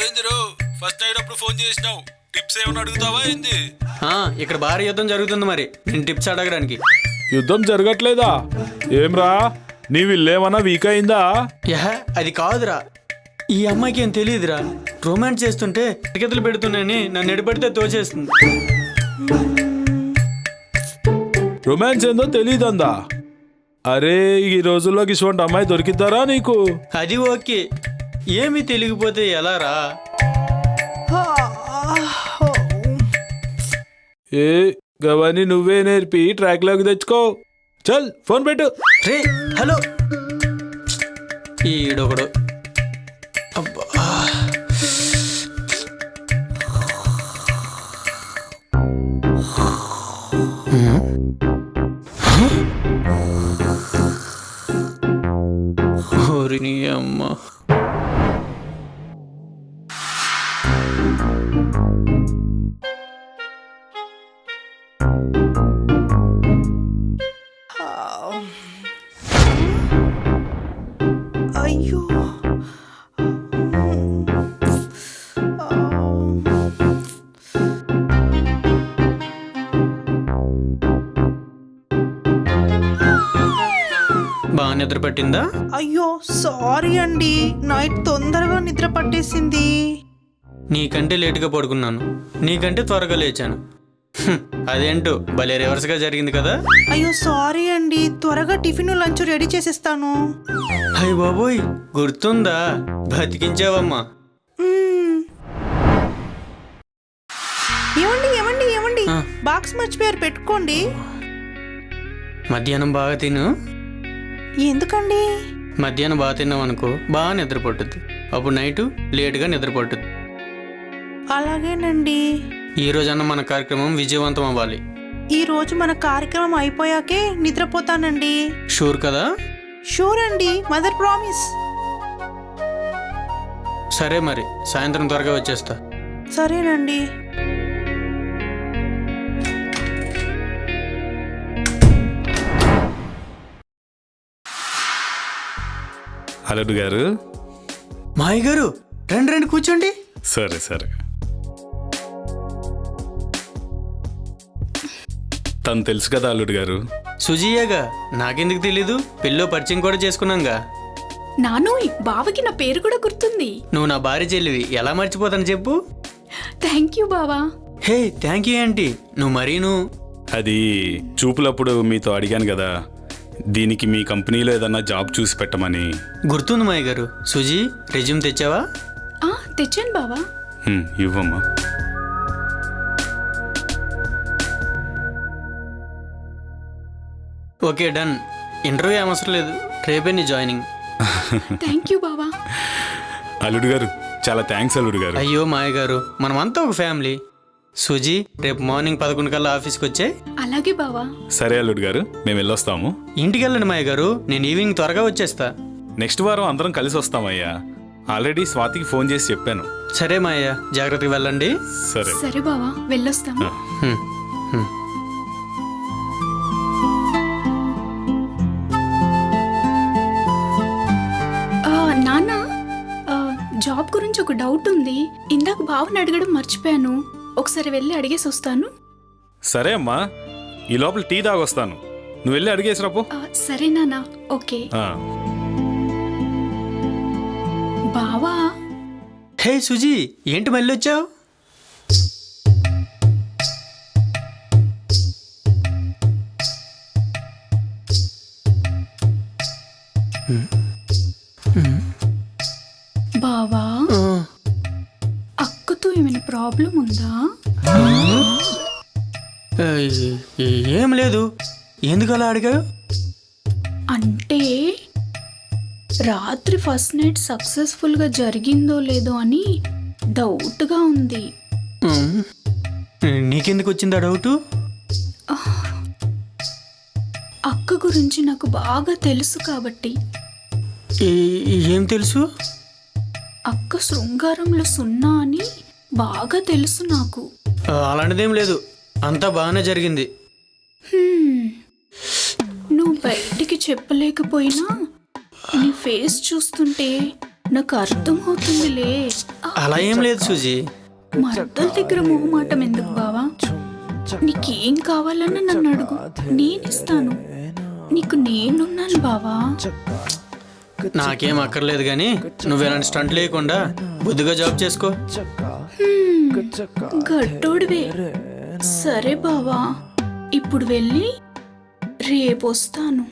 ఏందిరో first night అప్పుడు phone చేసినావు, tips ఏమైనా అడుగుతావా ఏంది? ఇక్కడ భారీ యుద్ధం జరుగుతుంది, మరి నేను టిప్స్ అడగడానికి. యుద్ధం జరగట్లేదా? ఏమ్రా నీ విల్లేమన్నా వీక్ అయిందా? అది కాదురా, ఈ అమ్మాయికి ఏం తెలియదురా. రొమాన్స్ చేస్తుంటే టికెట్లు పెడుతున్నాయని నన్ను ఎడపడితే తోచేస్తుంది. రొమాన్స్ ఏందో తెలియదందా? అరే ఈ రోజుల్లో ఇటువంటి అమ్మాయి దొరికిద్దారా నీకు? అది ఓకే, ఏమి తెలియకపోతే ఎలా రా? ఏ గవని నువ్వే నేర్పి ట్రాక్ లోకి తెచ్చుకో. చల్ ఫోన్ పెట్టు. రే హలో, ఈడొకడు. అబ్బా, ఓరి నీ అమ్మ. అయ్యో బాగా నిద్ర పట్టిందా? అయ్యో సారీ అండి, నైట్ తొందరగా నిద్ర పట్టేసింది. నీకంటే లేటుగా పడుకున్నాను, నీకంటే త్వరగా లేచాను. అదేంటో భలే రివర్స్గా జరిగింది కదా. అయ్యో సారీ అండి, త్వరగా టిఫిన్ లంచ్ రెడీ చేసేస్తాను. అయ్య బాబోయ్, గుర్తుందా? బతికించావమ్మా. ఏమండి ఏమండి ఏమండి, బాక్స్ మర్చిపోయారు, పెట్టుకోండి. మధ్యాహ్నం బాగా తిను. ఎందుకండి? మధ్యాహ్నం బాగా తిన్నావు అనుకో, బాగా నిద్ర పట్టుద్ది. అప్పుడు నైటు లేటుగా నిద్ర పట్టుద్ది. అలాగేనండి. ఈ రోజన్నా మన కార్యక్రమం విజయవంతం అవ్వాలి. ఈ రోజు మన కార్యక్రమం అయిపోయాకే నిద్రపోతానండి. షూర్ కదా? షూర్ అండి, మదర్ ప్రామిస్. సరే మరి, సాయంత్రం త్వరగా వచ్చేస్తా. సరేనండి. అల్లుడు గారు. మాయ గారు, రండి రండి కూర్చోండి. సరే సరే. తను తెలుసు కదా అల్లుడు గారు? సుజీయగా, నాకెందుకు తెలీదు? పెళ్ళో పరిచయం కూడా చేసుకున్నాంగా. నాను, బావకి నా పేరు కూడా గుర్తుంది. నువ్వు నా భార్య చెల్లివి, ఎలా మర్చిపోతాను చెప్పు. థ్యాంక్ యూ బావా. హే థ్యాంక్ యూ ఏంటి, నువ్వు మరీను. అది చూపులప్పుడు మీతో అడిగాను కదా, దీనికి మీ కంపెనీలో ఏదన్నా జాబ్ చూసి పెట్టమని. గుర్తుంది మాయ గారు. సుజీ, రెజ్యూమ్ తెచ్చావా? తెచ్చాను బావా. ఇవ్వమ్మా. Okay done. ఇంటర్వ్యూ అవసరం లేదు, రేపే నీ జాయినింగ్. థ్యాంక్ యూ బావా. అల్లుడు గారు, చాలా థ్యాంక్స్ అల్లుడు గారు. అయ్యో మాయ గారు, మనమంతా ఒక ఫ్యామిలీ. సుజీ, రేపు మార్నింగ్ 11 కల్లా ఆఫీస్కి వచ్చే. అలాగే బావా. సరే అల్లుడు గారు, మేము వెళ్ళొస్తాము. ఇంటికి వెళ్ళండి మాయ గారు, నేను ఈవినింగ్ త్వరగా వచ్చేస్తా. నెక్స్ట్ వారం అందరం కలిసి వస్తామయ్యా. ఆల్రెడీ స్వాతికి ఫోన్ చేసి చెప్పాను. సరే మాయ, జాగ్రత్తగా వెళ్ళండి. సరే సరే బావా, వెళ్ళొస్తాము. నాన్న, జాబ్ గురించి ఒక డౌట్ ఉంది. ఇందాక బావని అడగడం మర్చిపోయాను, ఒకసారి వెళ్ళి అడిగేసి వస్తాను. సరే అమ్మా, ఈ లోపల టీ తాగొస్తాను, నువ్వు వెళ్ళి అడిగేసి రాపో. సరే నాన్న, ఓకే. బావా. హే సుజీ, ఏంటి మళ్ళీ వచ్చావు? బావా, అక్కతో ఏమైనా ప్రాబ్లం ఉందా? ఏం లేదు, ఎందుకు అలా అడిగావు? అంటే రాత్రి ఫస్ట్ నైట్ సక్సెస్ఫుల్గా జరిగిందో లేదో అని డౌట్గా ఉంది. నీకెందుకు వచ్చిందా డౌటు? అక్క గురించి నాకు బాగా తెలుసు కాబట్టి. ఏం తెలుసు? అక్క శృంగారంలో సున్నా అని బాగా తెలుసు నాకు. అలాంటిదేం లేదు, అంతా బాగానే జరిగింది. నువ్వు బయటికి చెప్పలేకపోయినా నీ ఫేస్ చూస్తుంటే నాకు అర్థమవుతుందిలే. అలా ఏం లేదు సూజీ. మరదల దగ్గర మొహమాటం ఎందుకు బావా? నీకేం కావాలన్నా నన్ను అడుగు, నేనిస్తాను. నీకు నేనున్నాను బావా. నాకేం అక్కర్లేదు కానీ నువ్వు ఎలాంటి స్టంట్ లేకుండా బుద్ధిగా జాబ్ చేసుకో. గట్టోడివే. సరే బావా, ఇప్పుడు వెళ్ళి రేపొస్తాను.